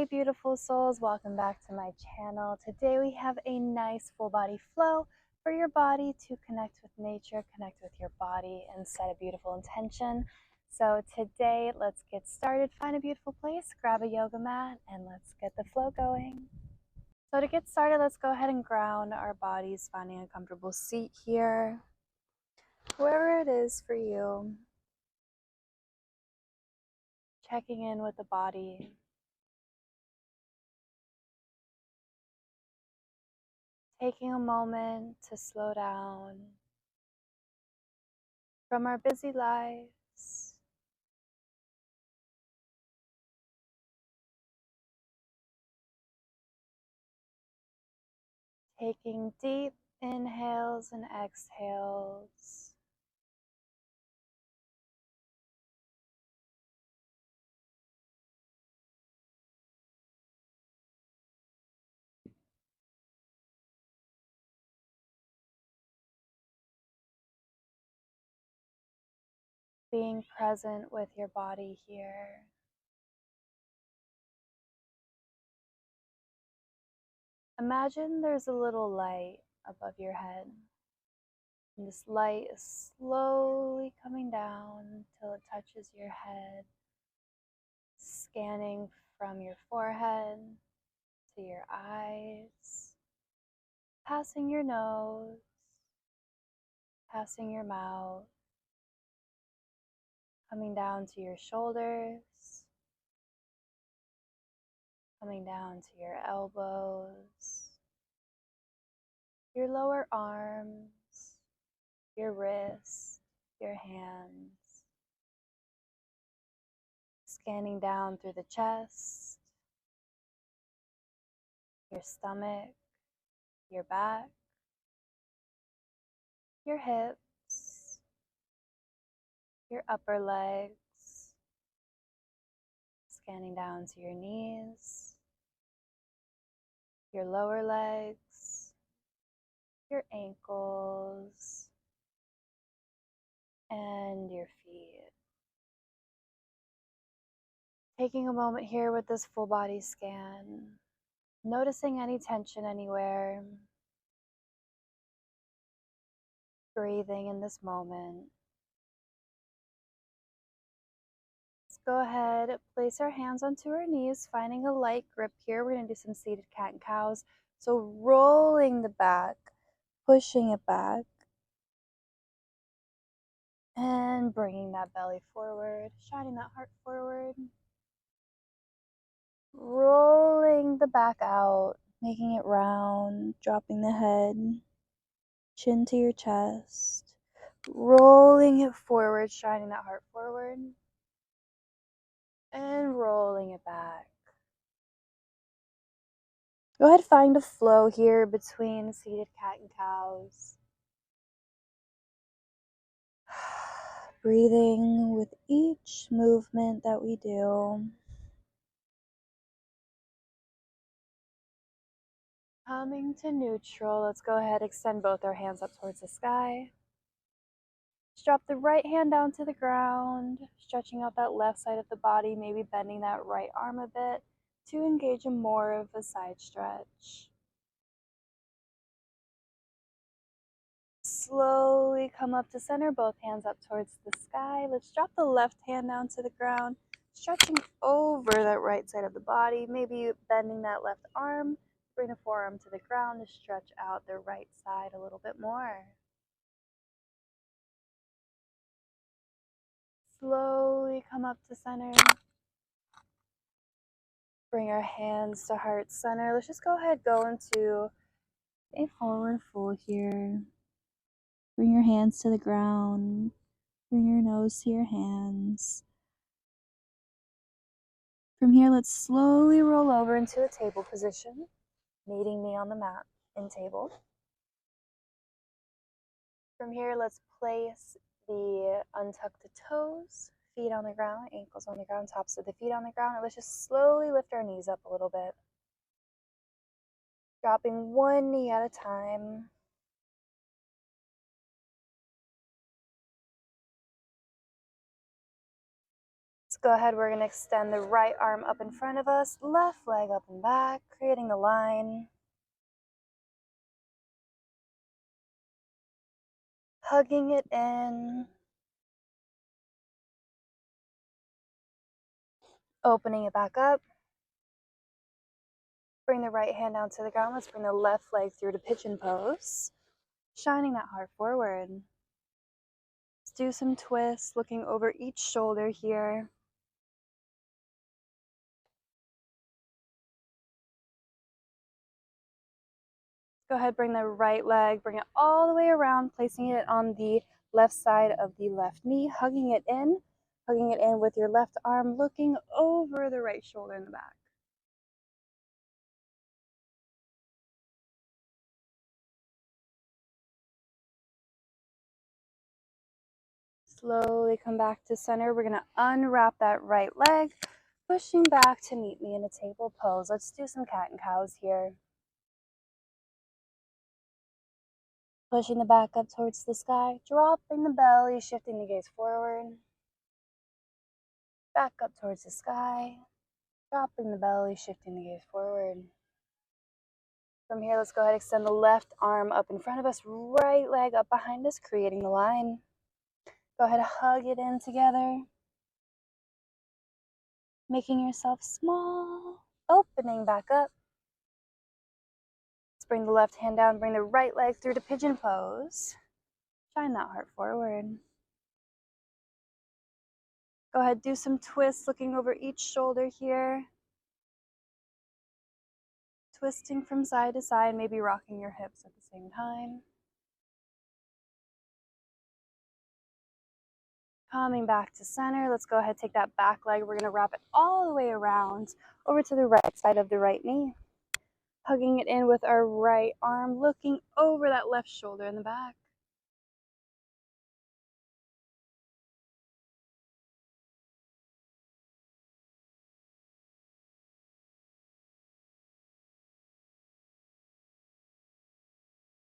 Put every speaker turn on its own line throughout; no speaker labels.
Hey beautiful souls, welcome back to my channel. Today we have a nice full body flow for your body to connect with nature, connect with your body, and set a beautiful intention. So today, let's get started. Find a beautiful place, grab a yoga mat, and let's get the flow going. So to get started, let's go ahead and ground our bodies, finding a comfortable seat here, wherever it is for you. Checking in with the body. Taking a moment to slow down from our busy lives. Taking deep inhales and exhales. Being present with your body here. Imagine there's a little light above your head. And this light is slowly coming down till it touches your head, scanning from your forehead to your eyes, passing your nose, passing your mouth, coming down to your shoulders, coming down to your elbows, your lower arms, your wrists, your hands, scanning down through the chest, your stomach, your back, your hips, your upper legs, scanning down to your knees, your lower legs, your ankles, and your feet. Taking a moment here with this full body scan, noticing any tension anywhere, breathing in this moment. Let's go ahead, place our hands onto our knees, finding a light grip here. We're going to do some seated cat and cows. So rolling the back, pushing it back, and bringing that belly forward, shining that heart forward. Rolling the back out, making it round, dropping the head, chin to your chest, rolling it forward, shining that heart forward, and rolling it back. Go ahead, find a flow here between seated cat and cows. Breathing with each movement that we do. Coming to neutral, let's go ahead, extend both our hands up towards the sky. Just drop the right hand down to the ground, stretching out that left side of the body, maybe bending that right arm a bit to engage in more of a side stretch. Slowly come up to center, both hands up towards the sky. Let's drop the left hand down to the ground, stretching over that right side of the body, maybe bending that left arm. Bring the forearm to the ground to stretch out the right side a little bit more. Slowly come up to center. Bring our hands to heart center. Let's just go ahead, go into a forward fold here. Bring your hands to the ground. Bring your nose to your hands. From here, let's slowly roll over into a table position, meeting me on the mat in table. From here, let's place the untuck the toes, feet on the ground, ankles on the ground, tops of the feet on the ground, and let's just slowly lift our knees up a little bit. Dropping one knee at a time. Let's Go ahead, we're going to extend the right arm up in front of us, left leg up and back, creating the line. Hugging it in. Opening it back up. Bring the right hand down to the ground. Let's bring the left leg through to pigeon pose. Shining that heart forward. Let's do some twists, looking over each shoulder here. Go ahead, bring the right leg, bring it all the way around, placing it on the left side of the left knee, hugging it in with your left arm, looking over the right shoulder in the back. Slowly come back to center. We're going to unwrap that right leg, pushing back to meet me in a table pose. Let's do some cat and cows here. Pushing the back up towards the sky, dropping the belly, shifting the gaze forward. Back up towards the sky, dropping the belly, shifting the gaze forward. From here, let's go ahead and extend the left arm up in front of us, right leg up behind us, creating the line. Go ahead and hug it in together. Making yourself small, opening back up. Let's bring the left hand down, bring the right leg through to pigeon pose. Shine that heart forward. Go ahead, do some twists, looking over each shoulder here. Twisting from side to side, maybe rocking your hips at the same time. Coming back to center, let's go ahead, take that back leg. We're gonna wrap it all the way around over to the right side of the right knee. Hugging it in with our right arm, looking over that left shoulder in the back.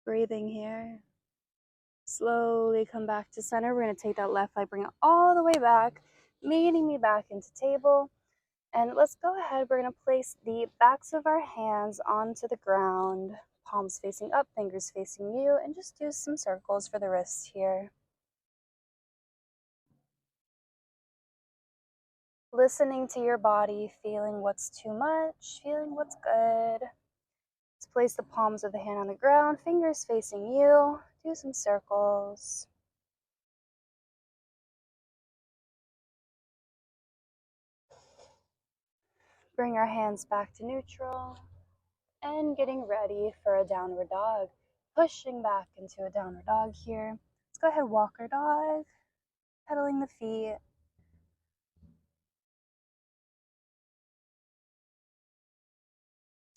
Breathing here. Slowly come back to center. We're going to take that left leg, bring it all the way back, meeting me back into table. And let's go ahead. We're going to place the backs of our hands onto the ground, palms facing up, fingers facing you, and just do some circles for the wrists here. Listening to your body, feeling what's too much, feeling what's good. Let's place the palms of the hand on the ground, fingers facing you. Do some circles. Bring our hands back to neutral and getting ready for a downward dog. Pushing back into a downward dog here. Let's go ahead, walker dog, pedaling the feet.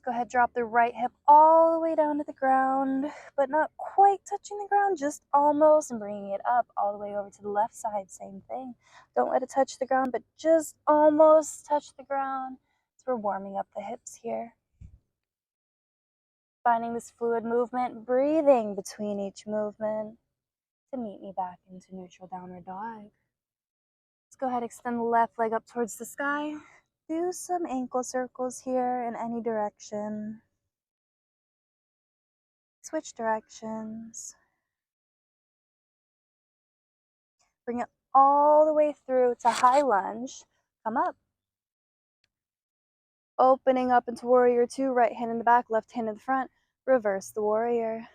Go ahead, drop the right hip all the way down to the ground, but not quite touching the ground, just almost, and bringing it up all the way over to the left side, same thing. Don't let it touch the ground, but just almost touch the ground. So we're warming up the hips here. Finding this fluid movement, breathing between each movement to meet me back into neutral downward dog. Let's go ahead, extend the left leg up towards the sky. Do some ankle circles here in any direction. Switch directions. Bring it all the way through to high lunge. Come up. Opening up into warrior two, right hand in the back, left hand in the front. Reverse the warrior.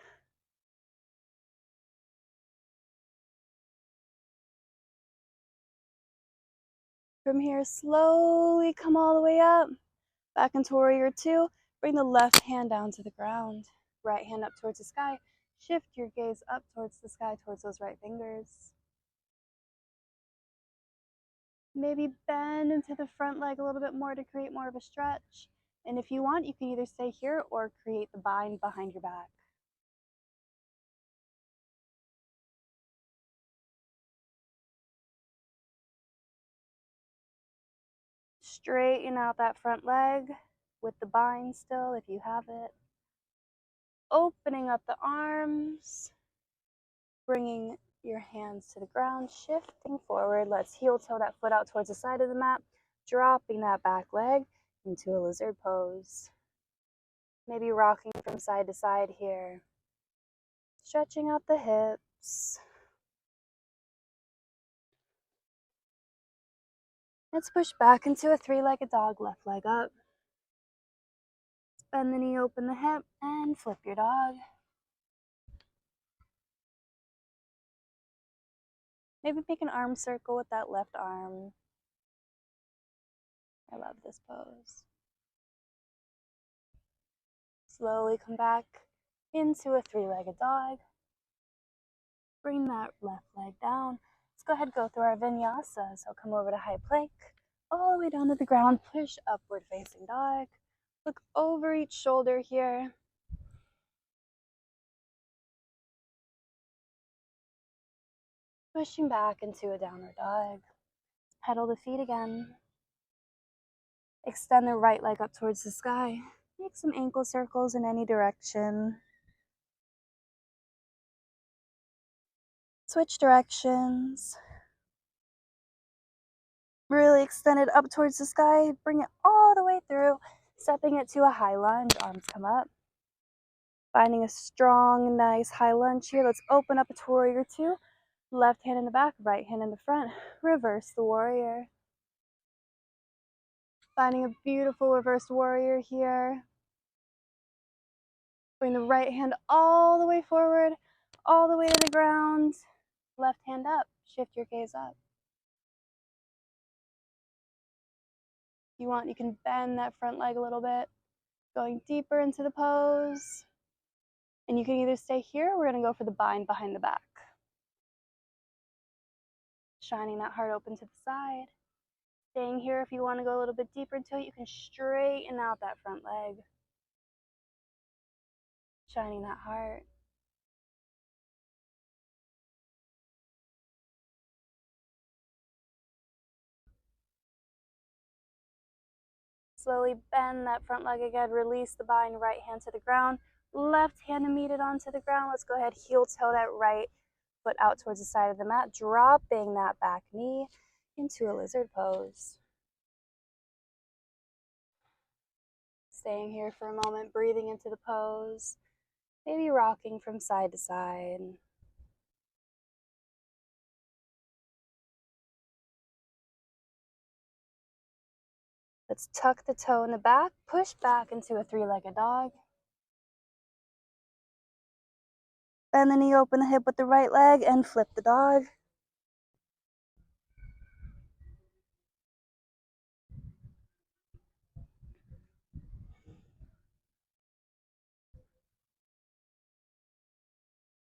From here, slowly come all the way up. Back into warrior two. Bring the left hand down to the ground. Right hand up towards the sky. Shift your gaze up towards the sky, towards those right fingers. Maybe bend into the front leg a little bit more to create more of a stretch. And if you want, you can either stay here or create the bind behind your back. Straighten out that front leg with the bind still if you have it. Opening up the arms, bringing your hands to the ground, shifting forward. Let's heel toe that foot out towards the side of the mat, dropping that back leg into a lizard pose. Maybe rocking from side to side here. Stretching out the hips. Let's push back into a three-legged dog, left leg up. Bend the knee, open the hip, and flip your dog. Maybe make an arm circle with that left arm. I love this pose. Slowly come back into a three-legged dog. Bring that left leg down. Let's go ahead and go through our vinyasa. So come over to high plank, all the way down to the ground, push upward facing dog. Look over each shoulder here. Pushing back into a downward dog. Pedal the feet again. Extend the right leg up towards the sky. Make some ankle circles in any direction. Switch directions. Really extend it up towards the sky. Bring it all the way through. Stepping it to a high lunge. Arms come up. Finding a strong, nice high lunge here. Let's open up to warrior two. Left hand in the back, right hand in the front. Reverse the warrior. Finding a beautiful reversed warrior here. Bring the right hand all the way forward, all the way to the ground. Left hand up. Shift your gaze up. If you want, you can bend that front leg a little bit. Going deeper into the pose. And you can either stay here, or we're going to go for the bind behind the back. Shining that heart open to the side. Staying here, if you want to go a little bit deeper into it, you can straighten out that front leg. Shining that heart. Slowly bend that front leg again. Release the bind, right hand to the ground. Left hand to meet it onto the ground. Let's go ahead, heel toe that right foot out towards the side of the mat, dropping that back knee into a lizard pose. Staying here for a moment, breathing into the pose, maybe rocking from side to side. Let's tuck the toe in the back, push back into a three-legged dog. Bend the knee, open the hip with the right leg, and flip the dog.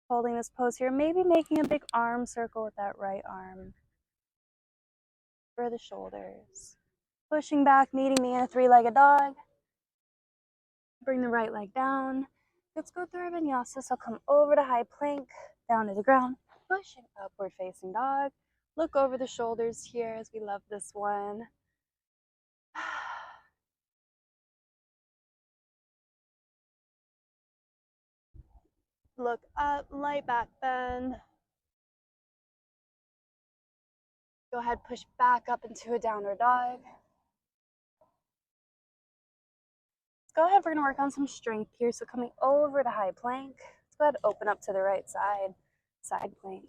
Holding this pose here, maybe making a big arm circle with that right arm for the shoulders. Pushing back, meeting me in a three-legged dog. Bring the right leg down. Let's go through our vinyasa. So come over to high plank, down to the ground, pushing upward facing dog. Look over the shoulders here as we love this one. Look up, light back bend. Go ahead, push back up into a downward dog. Go ahead, we're gonna work on some strength here. So coming over to high plank, let's go ahead and open up to the right side, side plank.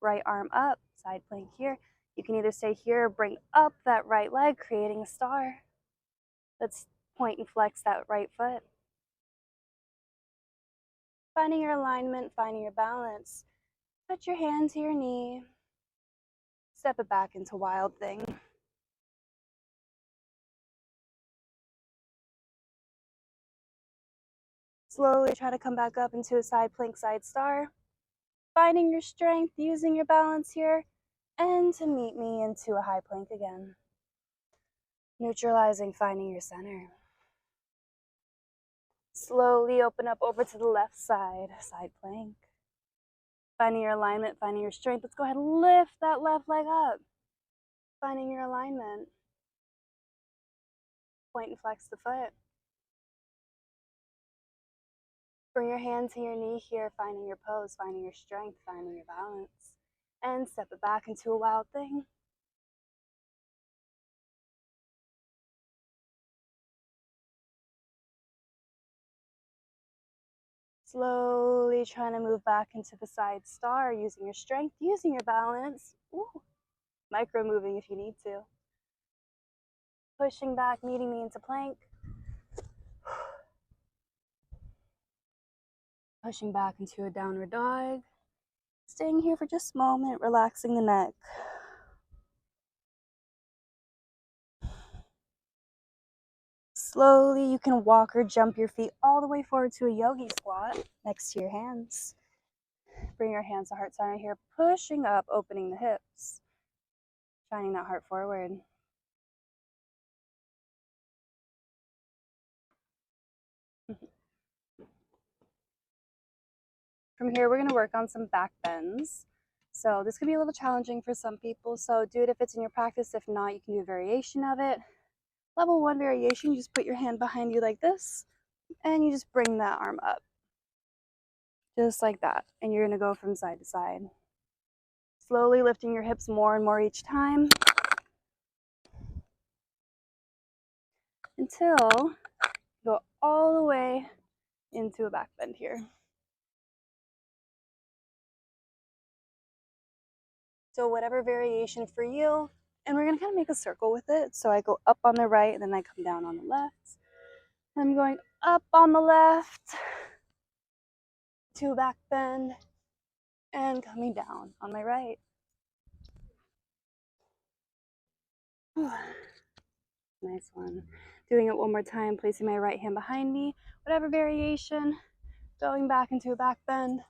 Right arm up, side plank here. You can either stay here or bring up that right leg, creating a star. Let's point and flex that right foot. Finding your alignment, finding your balance. Put your hand to your knee. Step it back into wild thing. Slowly try to come back up into a side plank, side star. Finding your strength, using your balance here, and to meet me into a high plank again. Neutralizing, finding your center. Slowly open up over to the left side, side plank. Finding your alignment, finding your strength. Let's go ahead and lift that left leg up. Finding your alignment. Point and flex the foot. Bring your hand to your knee here, finding your pose, finding your strength, finding your balance. And step it back into a wild thing. Slowly trying to move back into the side star, using your strength, using your balance. Ooh. Micro moving if you need to. Pushing back, meeting me into plank. Pushing back into a downward dog. Staying here for just a moment, relaxing the neck. Slowly, you can walk or jump your feet all the way forward to a yogi squat next to your hands. Bring your hands to heart center here, pushing up, opening the hips, shining that heart forward. From here, we're going to work on some back bends. So this could be a little challenging for some people, so do it if it's in your practice. If not, you can do a variation of it. Level 1 variation, you just put your hand behind you like this, and you just bring that arm up. Just like that. And you're going to go from side to side. Slowly lifting your hips more and more each time, until you go all the way into a back bend here. So whatever variation for you, and we're going to kind of make a circle with it. So I go up on the right, and then I come down on the left. I'm going up on the left to a back bend and coming down on my right. Nice one. Doing it one more time, placing my right hand behind me, whatever variation, going back into a back bend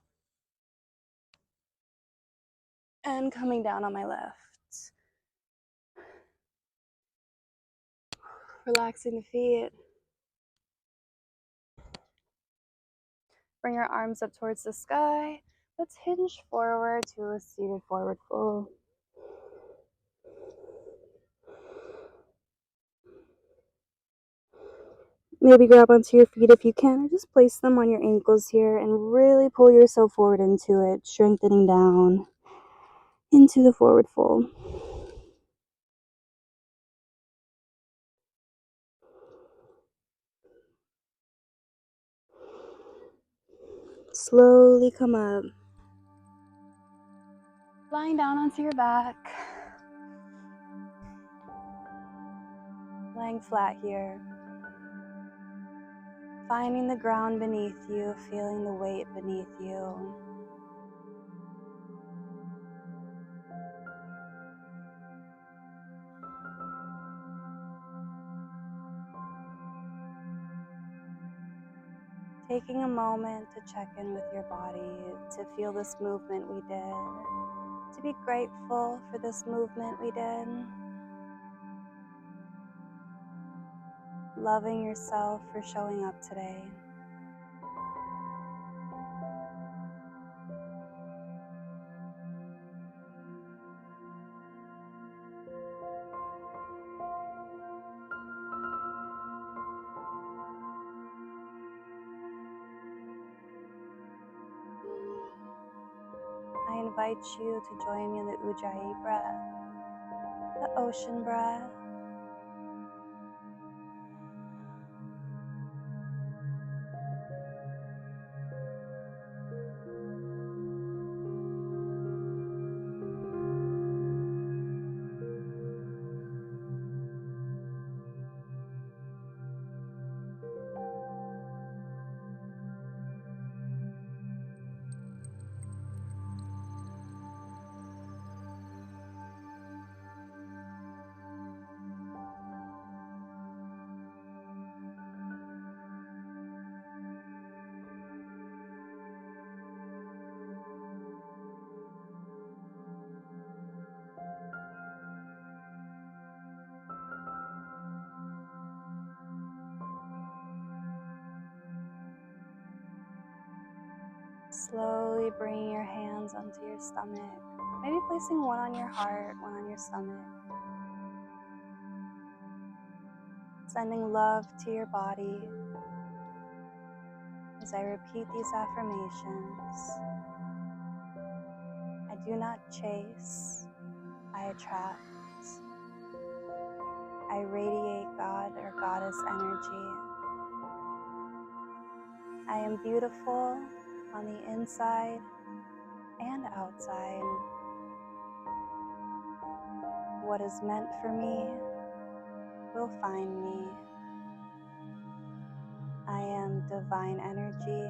and coming down on my left. Relaxing the feet. Bring your arms up towards the sky. Let's hinge forward to a seated forward fold. Maybe grab onto your feet if you can, or just place them on your ankles here and really pull yourself forward into it, strengthening down into the forward fold. Slowly come up. Lying down onto your back. Lying flat here. Finding the ground beneath you, feeling the weight beneath you. Taking a moment to check in with your body, to feel this movement we did, to be grateful for this movement we did. Loving yourself for showing up today. I invite you to join me in the Ujjayi breath, the ocean breath. Slowly bringing your hands onto your stomach. Maybe placing one on your heart, one on your stomach. Sending love to your body. As I repeat these affirmations, I do not chase, I attract. I radiate God or Goddess energy. I am beautiful on the inside and outside. What is meant for me will find me. I am divine energy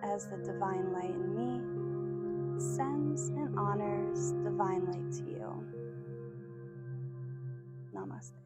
as the divine light in me sends and honors divine light to you. Namaste.